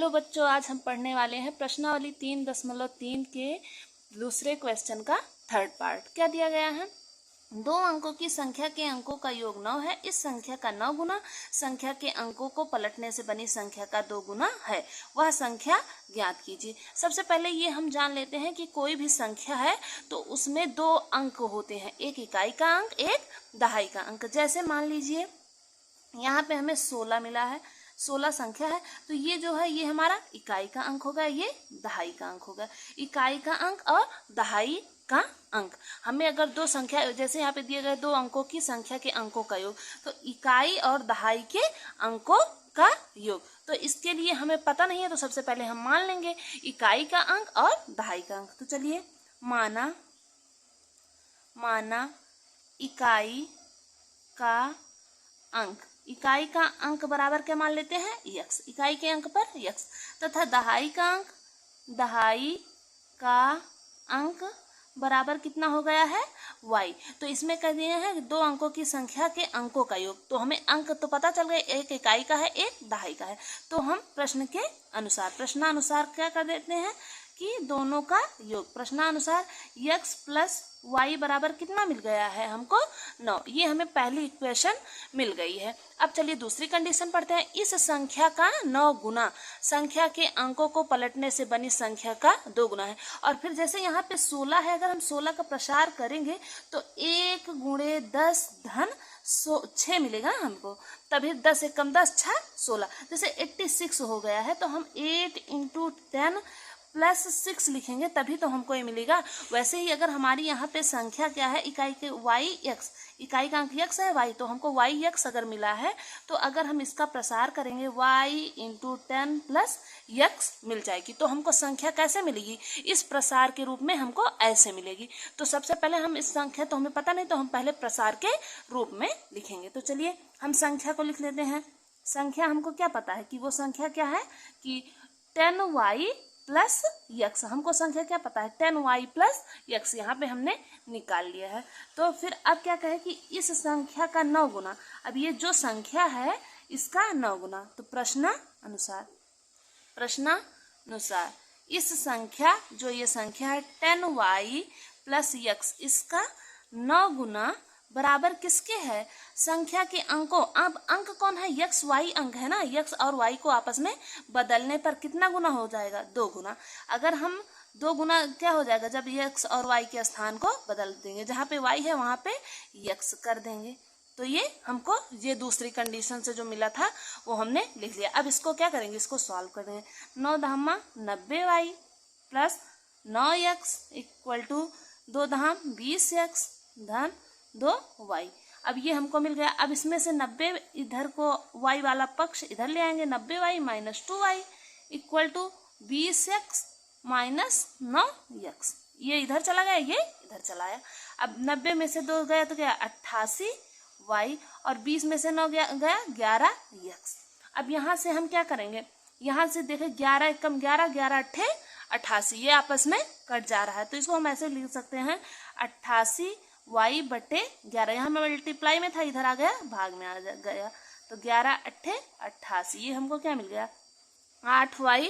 Hello बच्चों, आज हम पढ़ने वाले हैं प्रश्नावली 3.3 के दूसरे क्वेश्चन का थर्ड पार्ट। क्या दिया गया है? 2 अंकों की संख्या के अंकों का योग 9 है। इस संख्या का 9 गुना संख्या के अंकों को पलटने से बनी संख्या का 2 गुना है। वह संख्या ज्ञात कीजिए। सबसे पहले ये हम जान लेते हैं कि कोई भी संख्या है तो उसमें 2 अंक होते हैं, एक इकाई का अंक, एक दहाई का अंक। जैसे मान लीजिए यहाँ पे हमें 16 मिला है, 16 संख्या है, तो ये जो है ये हमारा इकाई का अंक होगा, ये दहाई का अंक होगा। इकाई का अंक और दहाई का अंक। हमें अगर 2 संख्या, जैसे यहाँ पे दिए गए 2 अंकों की संख्या के अंकों का योग, तो इकाई और दहाई के अंकों का योग। तो इसके लिए हमें पता नहीं है, तो सबसे पहले हम मान लेंगे इकाई का अंक और दहाई का अंक। तो चलिए, माना इकाई का अंक, इकाई का अंक बराबर क्या मान लेते हैं? यक्स, इकाई के अंक पर यक्स, तथा दहाई का अंक, दहाई का अंक बराबर कितना हो गया है? वाई। तो इसमें कह दिए हैं 2 अंकों की संख्या के अंकों का योग। तो हमें अंक तो पता चल गए, एक इकाई का है, एक दहाई का है। तो हम प्रश्नानुसार क्या कर देते हैं कि दोनों का योग। प्रश्नानुसार x प्लस वाई बराबर कितना मिल गया है हमको? 9। ये हमें पहली इक्वेशन मिल गई है। अब चलिए दूसरी कंडीशन पढ़ते हैं। इस संख्या का 9 गुना संख्या के अंकों को पलटने से बनी संख्या का 2 गुना है। और फिर जैसे यहाँ पे 16 है, अगर हम 16 का प्रसार करेंगे तो 1 गुणे 10 धन 6 मिलेगा हमको। तभी 10 एकम 10, 6 16, जैसे 86 हो गया है, तो हम 8 × 10 प्लस 6 लिखेंगे, तभी तो हमको ये मिलेगा। वैसे ही अगर हमारी यहाँ पे संख्या क्या है, इकाई के वाई एक्स, इकाई का अंक यक्स है, वाई, तो हमको वाई यक्स अगर मिला है, तो अगर हम इसका प्रसार करेंगे वाई × 10 प्लस यक्स मिल जाएगी। तो हमको संख्या कैसे मिलेगी? इस प्रसार के रूप में हमको ऐसे मिलेगी। तो सबसे पहले हम इस संख्या, तो हमें पता नहीं, तो हम पहले प्रसार के रूप में लिखेंगे। तो चलिए हम संख्या को लिख लेते हैं। संख्या हमको क्या पता है कि वो संख्या क्या है कि 10y प्लस यक्स। हमको संख्या क्या पता है? 10y plus x. यहाँ पे हमने निकाल लिया है। तो फिर अब क्या कहे कि इस संख्या का 9 गुना, अब ये जो संख्या है इसका 9 गुना। तो प्रश्नानुसार इस संख्या, जो ये संख्या है 10y प्लस यक्स, इसका 9 गुना बराबर किसके है? संख्या के अंकों। अब अंक कौन है? यक्स वाई अंक है ना। यक्स और वाई को आपस में बदलने पर कितना गुना हो जाएगा? 2 गुना। अगर हम 2 गुना क्या हो जाएगा? जब यक्स और वाई के स्थान को बदल देंगे, जहाँ पे वाई है वहाँ पे यक्स कर देंगे। तो ये हमको, ये दूसरी कंडीशन से जो मिला था वो हमने लिख लिया। अब इसको क्या करेंगे? इसको सॉल्व कर देंगे। 9 दहमा 90y plus 9x equal to 2 दहम 20x धन 2y। अब ये हमको मिल गया। अब इसमें से 90 इधर को y वाला पक्ष इधर ले आएंगे, 90y minus 2y equal to 20x minus 9x। ये इधर चला गया, ये इधर चला आया। अब 90 में से 2 गया तो गया 88y, और 20 में से 9 गया 11x। अब यहाँ से हम क्या करेंगे? यहाँ से देखें 11 एकम 11, 11 अट्ठे 88, ये आपस में कट जा रहा है। तो इसको हम ऐसे लिख सकते हैं 88y बटे 11। यहाँ में मल्टीप्लाई में था, इधर आ गया भाग में आ गया, तो 11 अट्ठे 88। ये हमको क्या मिल गया? 8y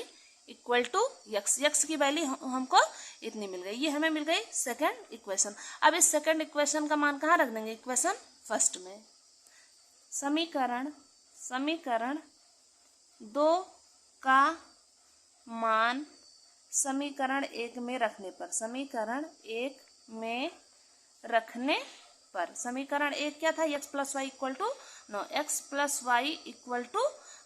equal to X. X की वैल्यू हमको इतनी मिल गई। ये हमें मिल गई सेकंड इक्वेशन। अब इस सेकंड इक्वेशन का मान कहाँ रख देंगे? इक्वेशन फर्स्ट में। समीकरण 2 का मान समीकरण 1 में रखने पर, समीकरण 1 में रखने पर, समीकरण 1 क्या था? x plus Y equal to 9, x plus Y equal to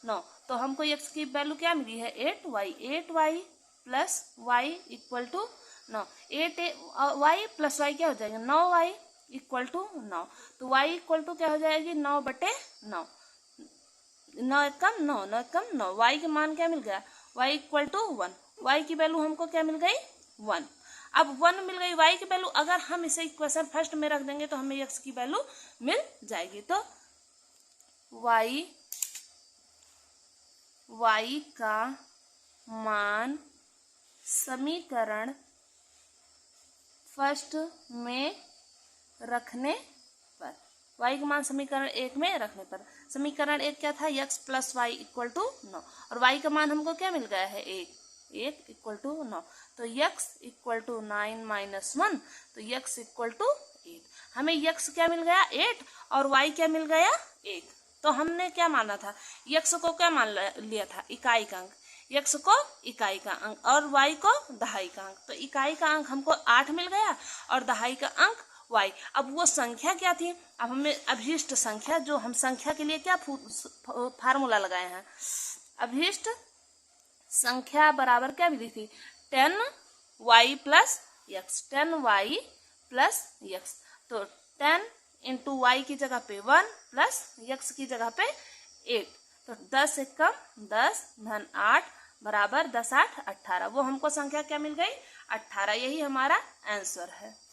9। तो हमको x की वैल्यू क्या मिली है? 8y plus Y equal to 9। 8y plus Y क्या हो जाएगा? 9y equal to 9। तो y इक्वल टू क्या हो जाएगी? 9 बटे 9, 9 एकम 9, 9 एकम 9। y के मान क्या मिल गया? y equal to 1। y की वैल्यू हमको क्या मिल गई? 1। अब 1 मिल गई y की वैल्यू। अगर हम इसे इक्वेशन फर्स्ट में रख देंगे तो हमें x की वैल्यू मिल जाएगी। तो y का मान समीकरण फर्स्ट में रखने पर, y का मान समीकरण 1 में रखने पर। समीकरण 1 क्या था, x plus Y equal to 9, और y का मान हमको क्या मिल गया है, 1 इक्वल टू 9। तो x इक्वल टू 9 माइनस 1, तो x इक्वल टू 8। हमें x क्या मिल गया, 8, और y क्या मिल गया, 1। तो हमने क्या माना था, x को क्या मान लिया था, इकाई का अंक, x को इकाई का अंक और y को दहाई का अंक। तो इकाई का अंक हमको 8 मिल गया और दहाई का अंक y। अब वो संख्या क्या थी, अब हमें अभीष्ट संख्या, जो हम संख्या के लिए क्या फार्मूला लगाए हैं, अभीष्ट संख्या बराबर क्या मिली थी, 10y plus x, 10y plus x। तो 10 इंटू वाई की जगह पे 1 प्लस x की जगह पे 8, तो 10 एकम 10 धन 8 बराबर 10 8 18। वो हमको संख्या क्या मिल गई, 18। यही हमारा आंसर है।